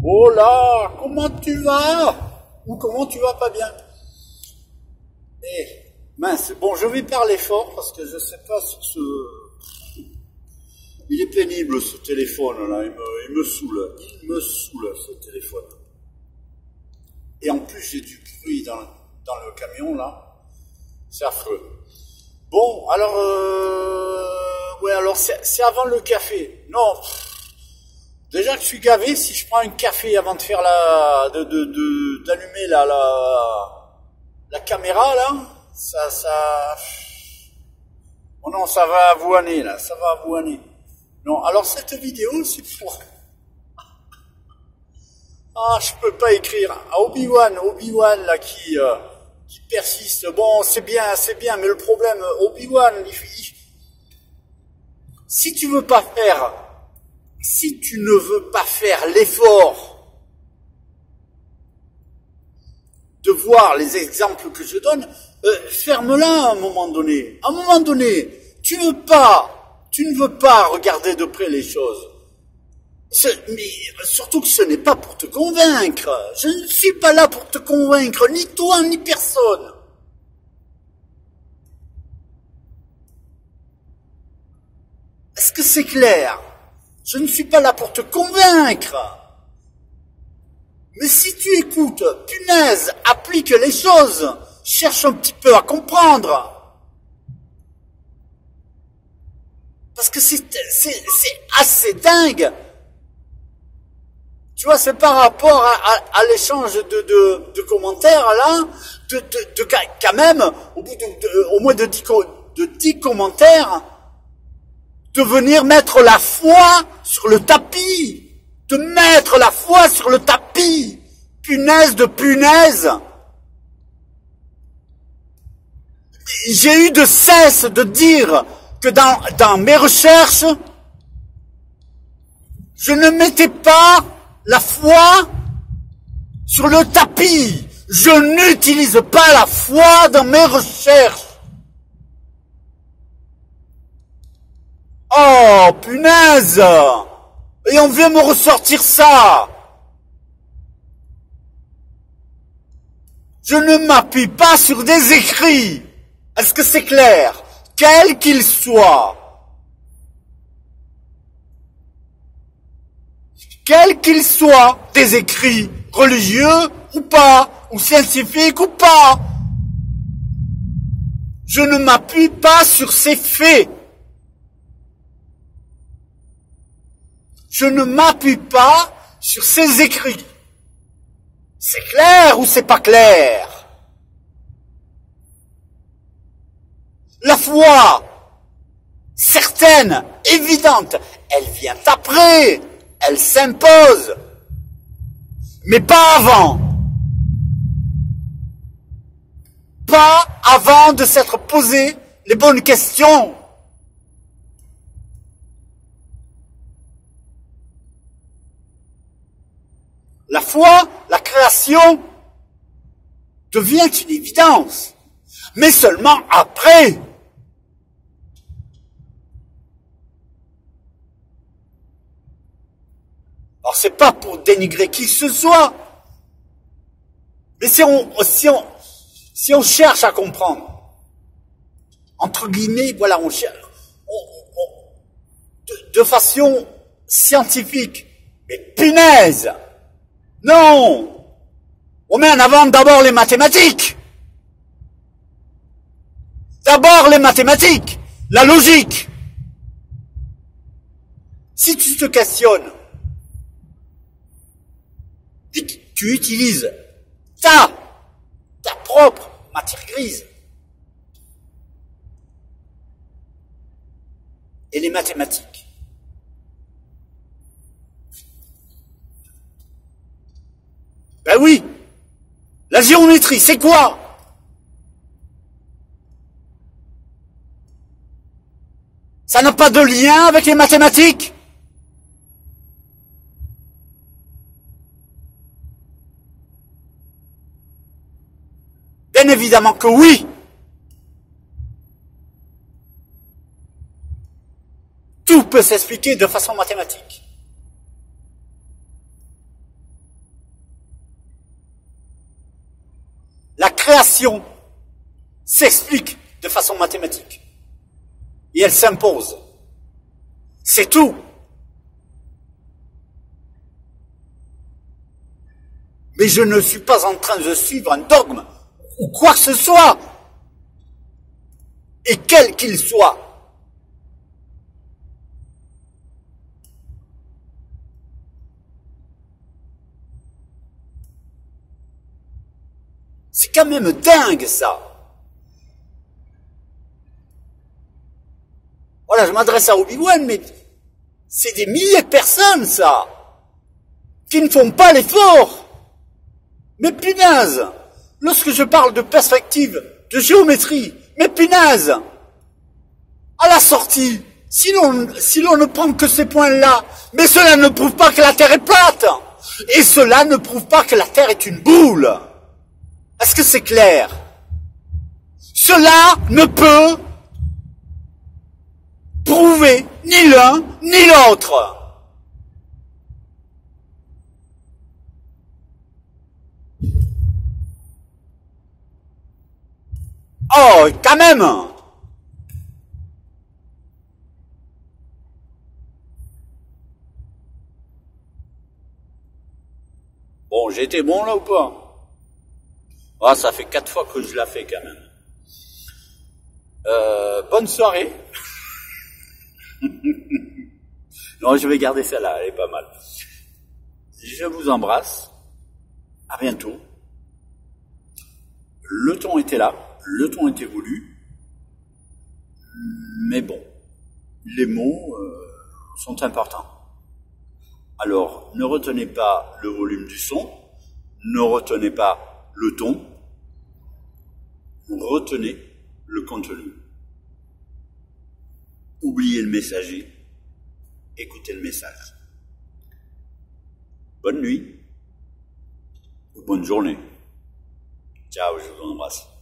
Oh là, comment tu vas? Ou comment tu vas pas bien? Eh, mince, bon, je vais parler fort parce que je sais pas sur ce... Il est pénible ce téléphone-là, il me saoule. Il me saoule ce téléphone. Et en plus, j'ai du bruit dans le camion, là. C'est affreux. Bon, alors... Ouais, alors c'est avant le café. Non, déjà que je suis gavé, si je prends un café avant de faire d'allumer la caméra, là, ça... Oh non, ça va avoiner, là, ça va avoiner. Non, alors cette vidéo, c'est pour... Ah, je peux pas écrire. Obi-Wan, là, qui persiste. Bon, c'est bien, mais le problème, Obi-Wan, si tu ne veux pas faire l'effort de voir les exemples que je donne, ferme-la à un moment donné. À un moment donné, tu ne veux pas regarder de près les choses. Mais surtout que ce n'est pas pour te convaincre. Je ne suis pas là pour te convaincre, ni toi, ni personne. Est-ce que c'est clair? Je ne suis pas là pour te convaincre. Mais si tu écoutes, punaise, applique les choses, cherche un petit peu à comprendre. Parce que c'est assez dingue. Tu vois, c'est par rapport à l'échange de commentaires, là, quand même, au moins de 10 commentaires, de venir mettre la foi sur le tapis. De mettre la foi sur le tapis. Punaise de punaise. J'ai eu de cesse de dire que dans mes recherches, je ne mettais pas la foi sur le tapis. Je n'utilise pas la foi dans mes recherches. Oh, punaise! Et on vient me ressortir ça. Je ne m'appuie pas sur des écrits. Est-ce que c'est clair? Quels qu'ils soient. Quels qu'ils soient, des écrits religieux ou pas, ou scientifiques ou pas. Je ne m'appuie pas sur ces faits. Je ne m'appuie pas sur ces écrits. C'est clair ou c'est pas clair? La foi, certaine, évidente, elle vient après. Elle s'impose, mais pas avant. Pas avant de s'être posé les bonnes questions. La foi, la création, devient une évidence, mais seulement après. Alors c'est pas pour dénigrer qui que ce soit, mais si on cherche à comprendre, entre guillemets, voilà, on cherche, de façon scientifique, mais punaise, non, on met en avant d'abord les mathématiques, la logique. Si tu te questionnes, tu utilises ta propre matière grise et les mathématiques. Ben oui, la géométrie, c'est quoi? Ça n'a pas de lien avec les mathématiques? Bien évidemment que oui. Tout peut s'expliquer de façon mathématique. La création s'explique de façon mathématique. Et elle s'impose. C'est tout. Mais je ne suis pas en train de suivre un dogme ou quoi que ce soit. Et quel qu'il soit. C'est quand même dingue, ça. Voilà, je m'adresse à Obi-Wan, mais c'est des milliers de personnes, ça, qui ne font pas l'effort. Mais punaise, lorsque je parle de perspective, de géométrie, mais punaise, à la sortie, si l'on ne prend que ces points-là, mais cela ne prouve pas que la Terre est plate, et cela ne prouve pas que la Terre est une boule. Est-ce que c'est clair? Cela ne peut prouver ni l'un ni l'autre. Oh, quand même! Bon, j'ai été bon là ou pas? Ah, ça fait 4 fois que je la fais quand même. Bonne soirée. Non, je vais garder celle-là, elle est pas mal. Je vous embrasse. À bientôt. Le ton était là, le ton était voulu. Mais bon, les mots sont importants. Alors, ne retenez pas le volume du son, ne retenez pas le ton, retenez le contenu. Oubliez le messager, écoutez le message. Bonne nuit ou bonne journée. Ciao, je vous embrasse.